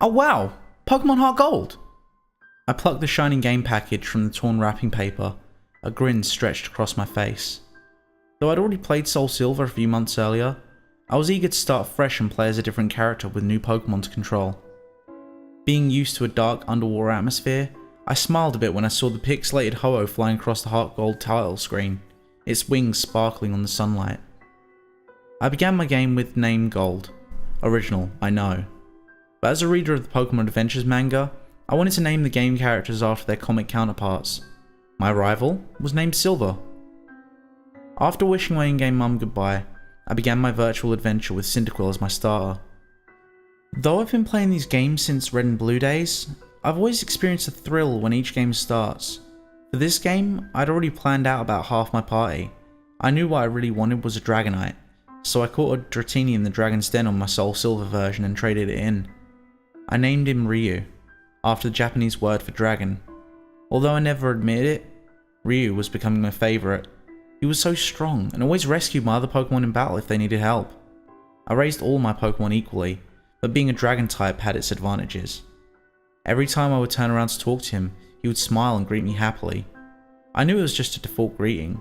Oh wow! Pokemon Heart Gold! I plucked the shining game package from the torn wrapping paper. A grin stretched across my face. Though I'd already played Soul Silver a few months earlier, I was eager to start fresh and play as a different character with new Pokemon to control. Being used to a dark underwater atmosphere, I smiled a bit when I saw the pixelated Ho-Oh flying across the Heart Gold title screen, its wings sparkling on the sunlight. I began my game with name Gold. Original, I know. But as a reader of the Pokemon Adventures manga, I wanted to name the game characters after their comic counterparts. My rival was named Silver. After wishing my in-game mum goodbye, I began my virtual adventure with Cyndaquil as my starter. Though I've been playing these games since Red and Blue days, I've always experienced a thrill when each game starts. For this game, I'd already planned out about half my party. I knew what I really wanted was a Dragonite, so I caught a Dratini in the Dragon's Den on my Soul Silver version and traded it in. I named him Ryu, after the Japanese word for dragon. Although I never admitted it, Ryu was becoming my favourite. He was so strong and always rescued my other Pokemon in battle if they needed help. I raised all my Pokemon equally, but being a dragon type had its advantages. Every time I would turn around to talk to him, he would smile and greet me happily. I knew it was just a default greeting,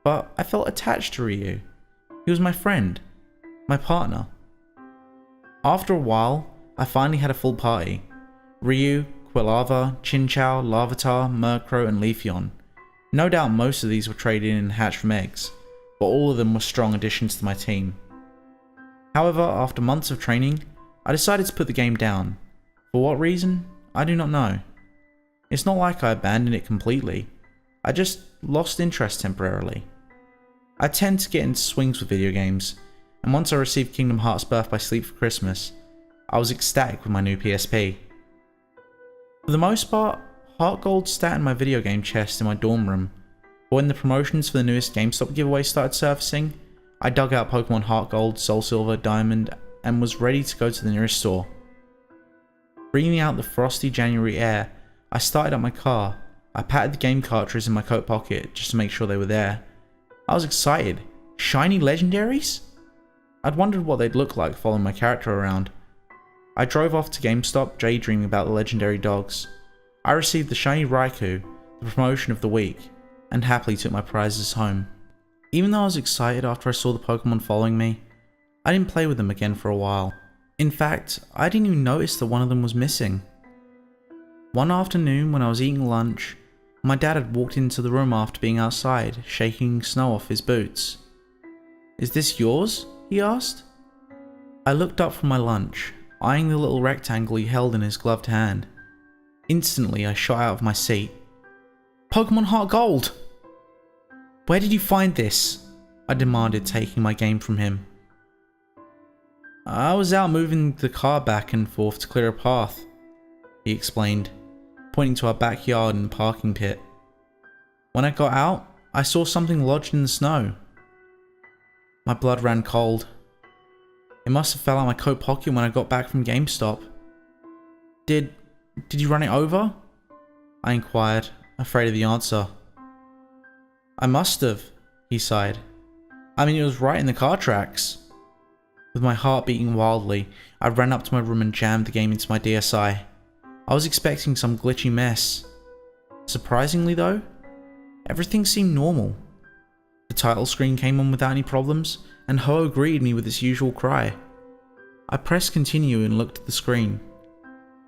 but I felt attached to Ryu. He was my friend, my partner. After a while, I finally had a full party. Ryu, Quilava, Chinchou, Larvitar, Murkrow and Leafeon. No doubt most of these were traded in and hatched from eggs, but all of them were strong additions to my team. However, after months of training, I decided to put the game down. For what reason? I do not know. It's not like I abandoned it completely. I just lost interest temporarily. I tend to get into swings with video games, and once I received Kingdom Hearts Birth by Sleep for Christmas, I was ecstatic with my new PSP. For the most part, Heart Gold sat in my video game chest in my dorm room, but when the promotions for the newest GameStop giveaway started surfacing, I dug out Pokemon Heart Gold, Soul Silver, Diamond, and was ready to go to the nearest store. Breathing out the frosty January air, I started up my car. I patted the game cartridges in my coat pocket just to make sure they were there. I was excited. Shiny legendaries? I'd wondered what they'd look like following my character around. I drove off to GameStop, daydreaming about the legendary dogs. I received the shiny Raikou, the promotion of the week, and happily took my prizes home. Even though I was excited after I saw the Pokemon following me, I didn't play with them again for a while. In fact, I didn't even notice that one of them was missing. One afternoon when I was eating lunch, my dad had walked into the room after being outside, shaking snow off his boots. "Is this yours?" he asked. I looked up from my lunch, eyeing the little rectangle he held in his gloved hand. Instantly, I shot out of my seat. "Pokemon Heart Gold!" "Where did you find this?" I demanded, taking my game from him. "I was out moving the car back and forth to clear a path," he explained, pointing to our backyard and parking pit. "When I got out, I saw something lodged in the snow." My blood ran cold. It must have fell out my coat pocket when I got back from GameStop. Did you run it over?" I inquired, afraid of the answer. "I must have," he sighed. "I mean, it was right in the car tracks." With my heart beating wildly, I ran up to my room and jammed the game into my DSi. I was expecting some glitchy mess. Surprisingly though, everything seemed normal. The title screen came on without any problems, and Ho-Oh greeted me with its usual cry. I pressed continue and looked at the screen.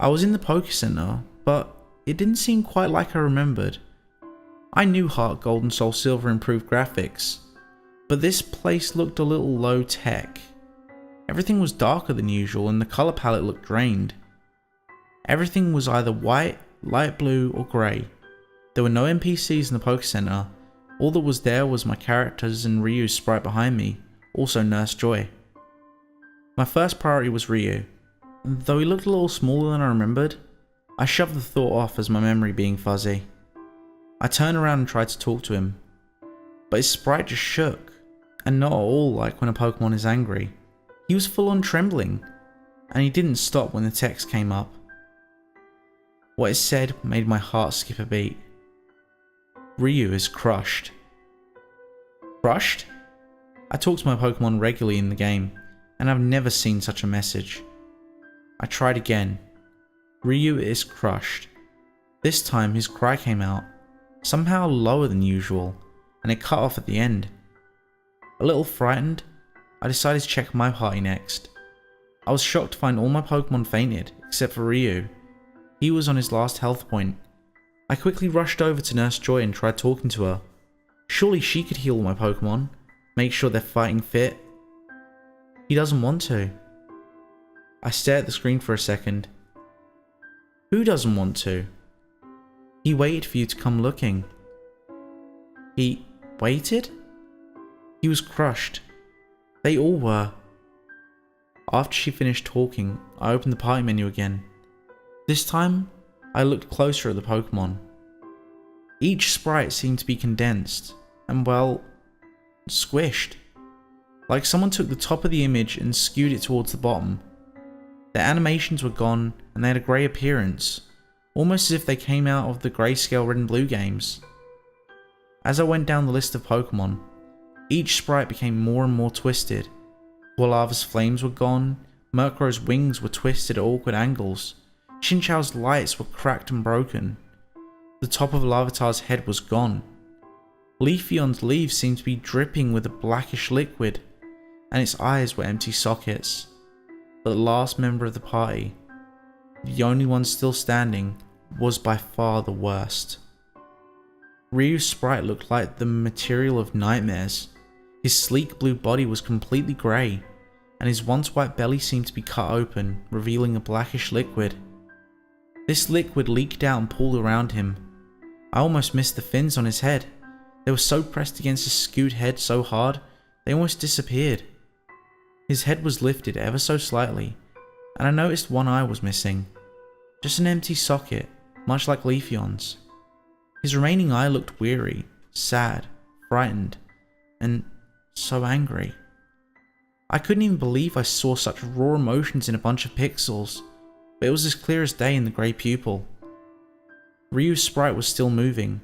I was in the Poke Center, but it didn't seem quite like I remembered. I knew Heart Gold and Soul Silver improved graphics, but this place looked a little low tech. Everything was darker than usual and the color palette looked drained. Everything was either white, light blue or grey. There were no NPCs in the Poke Center. All that was there was my characters and Ryu's sprite behind me, also Nurse Joy. My first priority was Ryu. Though he looked a little smaller than I remembered, I shoved the thought off as my memory being fuzzy. I turned around and tried to talk to him, but his sprite just shook, and not at all like when a Pokemon is angry. He was full on trembling, and he didn't stop when the text came up. What it said made my heart skip a beat. "Ryu is crushed." Crushed? I talk to my Pokemon regularly in the game, and I've never seen such a message. I tried again, Ryu is crushed. This time his cry came out, somehow lower than usual, and it cut off at the end. A little frightened, I decided to check my party next. I was shocked to find all my Pokemon fainted, except for Ryu. He was on his last health point. I quickly rushed over to Nurse Joy and tried talking to her. Surely she could heal my Pokemon, make sure they're fighting fit. He doesn't want to. I stared at the screen for a second. Who doesn't want to? He waited for you to come looking. He waited? He was crushed. They all were. After she finished talking, I opened the party menu again. This time, I looked closer at the Pokemon. Each sprite seemed to be condensed, and well, squished. Like someone took the top of the image and skewed it towards the bottom. Their animations were gone, and they had a grey appearance, almost as if they came out of the Grayscale Red and Blue games. As I went down the list of Pokemon, each sprite became more and more twisted. Quilava's flames were gone, Murkrow's wings were twisted at awkward angles, Chinchou's lights were cracked and broken. The top of Larvitar's head was gone. Leafeon's leaves seemed to be dripping with a blackish liquid, and its eyes were empty sockets. But the last member of the party, the only one still standing, was by far the worst. Ryu's sprite looked like the material of nightmares. His sleek blue body was completely grey, and his once white belly seemed to be cut open, revealing a blackish liquid. This liquid leaked out and pooled around him. I almost missed the fins on his head. They were so pressed against his skewed head so hard, they almost disappeared. His head was lifted ever so slightly, and I noticed one eye was missing. Just an empty socket, much like Leafeon's. His remaining eye looked weary, sad, frightened, and so angry. I couldn't even believe I saw such raw emotions in a bunch of pixels, but it was as clear as day in the grey pupil. Ryu's sprite was still moving,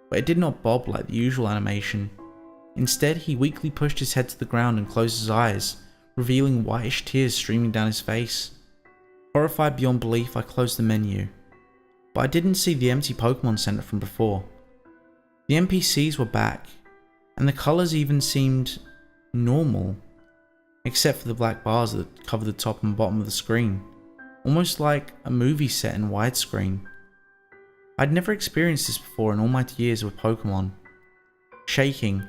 but it did not bob like the usual animation. Instead, he weakly pushed his head to the ground and closed his eyes, revealing whitish tears streaming down his face. Horrified beyond belief, I closed the menu, but I didn't see the empty Pokemon Center from before. The NPCs were back, and the colours even seemed normal, except for the black bars that covered the top and bottom of the screen, almost like a movie set in widescreen. I'd never experienced this before in all my years with Pokemon. Shaking,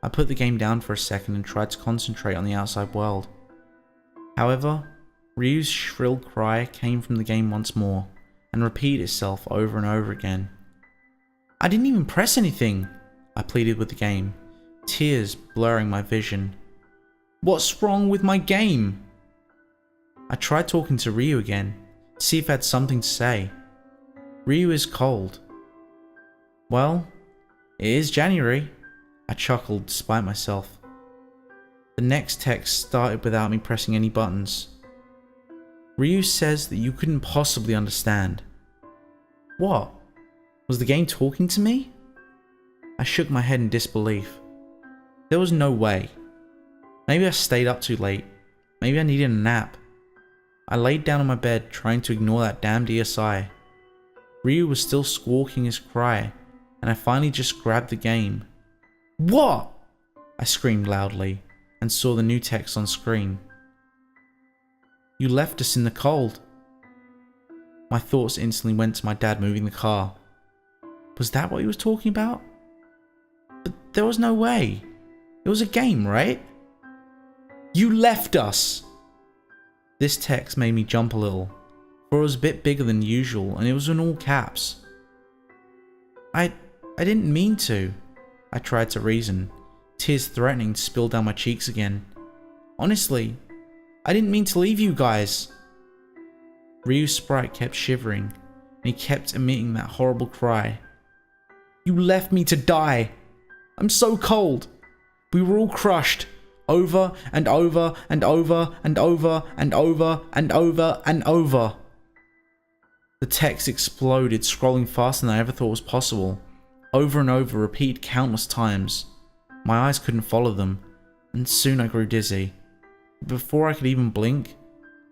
I put the game down for a second and tried to concentrate on the outside world. However, Ryu's shrill cry came from the game once more, and repeated itself over and over again. I didn't even press anything, I pleaded with the game, tears blurring my vision. What's wrong with my game? I tried talking to Ryu again, to see if I had something to say. Ryu is cold. Well, it is January, I chuckled despite myself. The next text started without me pressing any buttons. Ryu says that you couldn't possibly understand. What? Was the game talking to me? I shook my head in disbelief. There was no way. Maybe I stayed up too late. Maybe I needed a nap. I laid down on my bed trying to ignore that damned ESI. Ryu was still squawking his cry, and I finally just grabbed the game. What? I screamed loudly, and saw the new text on screen. You left us in the cold. My thoughts instantly went to my dad moving the car. Was that what he was talking about? But there was no way. It was a game, right? You left us! This text made me jump a little, for it was a bit bigger than usual and it was in all caps. I didn't mean to, I tried to reason, tears threatening to spill down my cheeks again. Honestly, I didn't mean to leave you guys. Ryu's sprite kept shivering, and he kept emitting that horrible cry. You left me to die. I'm so cold. We were all crushed, over and over and over and over and over and over and over. The text exploded, scrolling faster than I ever thought was possible. Over and over, repeated countless times. My eyes couldn't follow them, and soon I grew dizzy. Before I could even blink,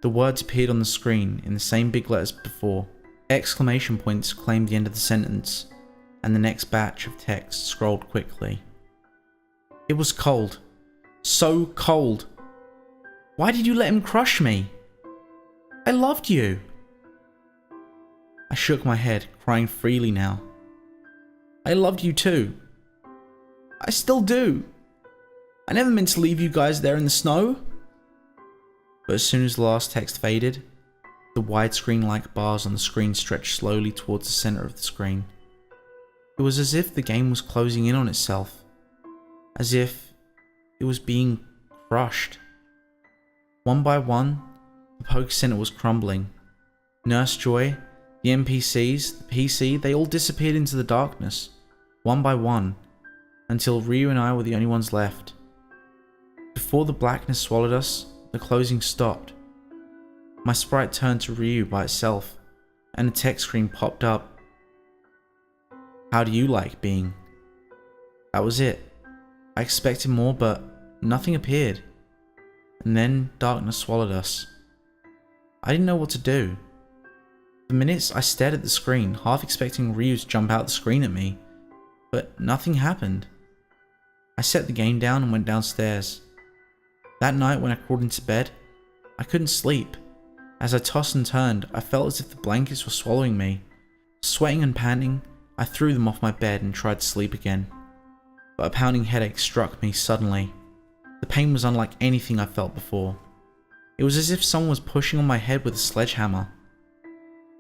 the words appeared on the screen in the same big letters before. Exclamation points claimed the end of the sentence, and the next batch of text scrolled quickly. It was cold. So cold. Why did you let him crush me? I loved you. I shook my head, crying freely now. I loved you too. I still do. I never meant to leave you guys there in the snow. But as soon as the last text faded, the widescreen-like bars on the screen stretched slowly towards the center of the screen. It was as if the game was closing in on itself. As if it was being crushed. One by one, the Poke Center was crumbling. Nurse Joy, the NPCs, the PC, they all disappeared into the darkness, one by one, until Ryu and I were the only ones left. Before the blackness swallowed us, the closing stopped. My sprite turned to Ryu by itself, and a text screen popped up. How do you like being? That was it. I expected more, but nothing appeared. And then darkness swallowed us. I didn't know what to do. For minutes I stared at the screen, half expecting Ryu to jump out the screen at me, but nothing happened. I set the game down and went downstairs. That night when I crawled into bed, I couldn't sleep. As I tossed and turned, I felt as if the blankets were swallowing me. Sweating and panting, I threw them off my bed and tried to sleep again. But a pounding headache struck me suddenly. The pain was unlike anything I felt before. It was as if someone was pushing on my head with a sledgehammer.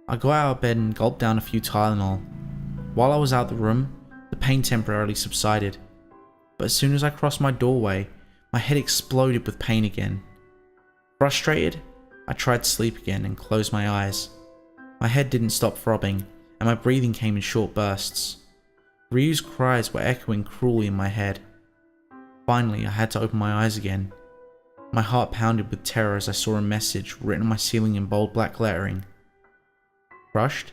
I got out of bed and gulped down a few Tylenol. While I was out the room, the pain temporarily subsided. But as soon as I crossed my doorway, my head exploded with pain again. Frustrated, I tried to sleep again and closed my eyes. My head didn't stop throbbing, and my breathing came in short bursts. Ryu's cries were echoing cruelly in my head. Finally, I had to open my eyes again. My heart pounded with terror as I saw a message written on my ceiling in bold black lettering. Crushed?